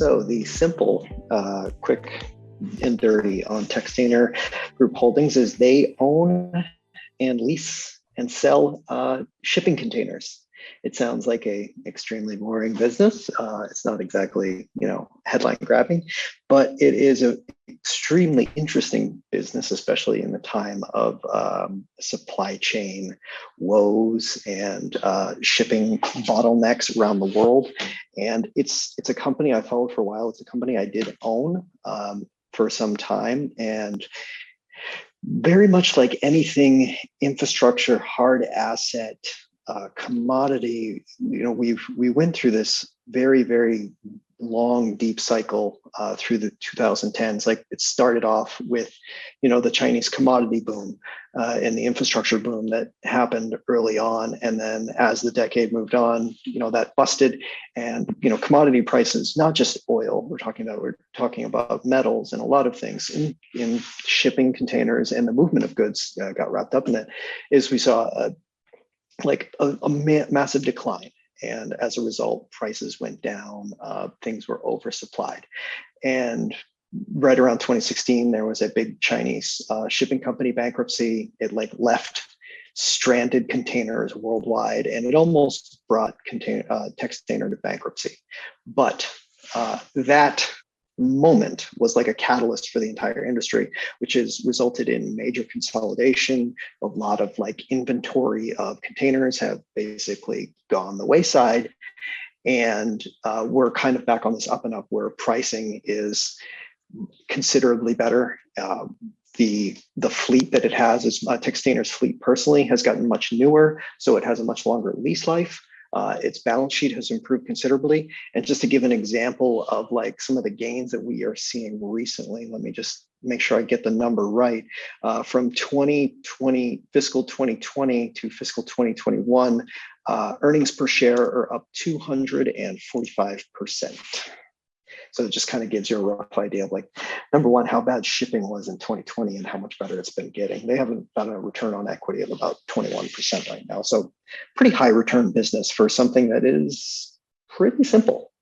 So the simple, quick and dirty on Textainer Group Holdings is they own and lease and sell shipping containers. It sounds like a extremely boring business. It's not exactly, headline grabbing, but it is an extremely interesting business, especially in the time of supply chain woes and shipping bottlenecks around the world. And it's a company I followed for a while. It's a company I did own for some time, and very much like anything infrastructure, hard asset, commodity, we went through this very, very long, deep cycle through the 2010s. Like it started off with, the Chinese commodity boom and the infrastructure boom that happened early on. And then as the decade moved on, that busted, and, commodity prices, not just oil, we're talking about metals and a lot of things in shipping containers, and the movement of goods got wrapped up in it, is we saw a massive decline. And as a result, prices went down, things were oversupplied. And right around 2016, there was a big Chinese shipping company bankruptcy. It left stranded containers worldwide, and it almost brought Textainer to bankruptcy. But that moment was like a catalyst for the entire industry, which has resulted in major consolidation. A lot of inventory of containers have basically gone the wayside, and we're kind of back on this up and up where pricing is considerably better. The fleet that it has is Textainer's fleet personally has gotten much newer, so it has a much longer lease life. Its balance sheet has improved considerably. And just to give an example of some of the gains that we are seeing recently, let me just make sure I get the number right. From fiscal 2020 to fiscal 2021, earnings per share are up 245%. So it just kind of gives you a rough idea of number one, how bad shipping was in 2020 and how much better it's been getting. They haven't got a return on equity of about 21% right now. So pretty high return business for something that is pretty simple.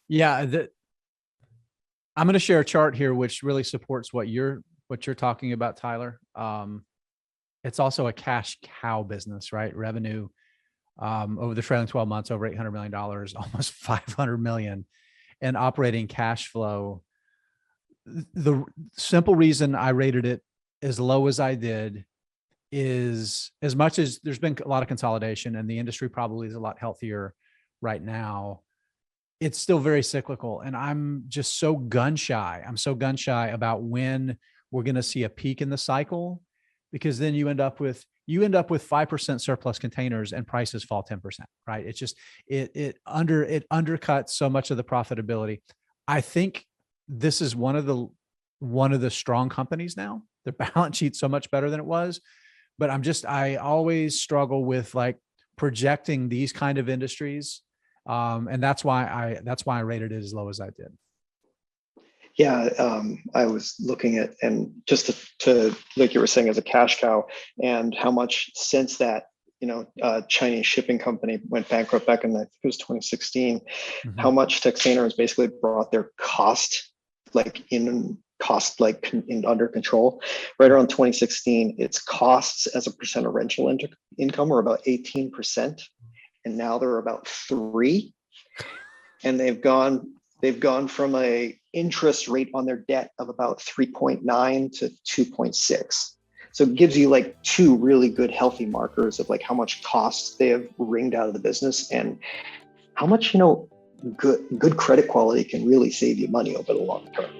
Yeah, I'm going to share a chart here which really supports what you're talking about, Tyler. It's also a cash cow business, right? Revenue over the trailing 12 months, over $800 million, almost $500 million in operating cash flow. The simple reason I rated it as low as I did is, as much as there's been a lot of consolidation and the industry probably is a lot healthier right now, it's still very cyclical. And I'm just so gun shy. I'm so gun shy about when we're going to see a peak in the cycle, because then you end up with 5% surplus containers and prices fall 10%, right? It's just, it undercuts so much of the profitability. I think this is one of the strong companies now. Their balance sheet's so much better than it was, but I always struggle with projecting these kind of industries. And that's why I rated it as low as I did. Yeah, I was looking at, and just to like you were saying, as a cash cow, and how much since that, Chinese shipping company went bankrupt back in, I think it was 2016, how much Textainer has basically brought their cost, under control. Right around 2016, its costs as a percent of rental income were about 18%, and now they're about 3%. And they've gone from a interest rate on their debt of about 3.9 to 2.6. So it gives you two really good healthy markers of how much costs they have wringed out of the business, and how much, good credit quality can really save you money over the long term.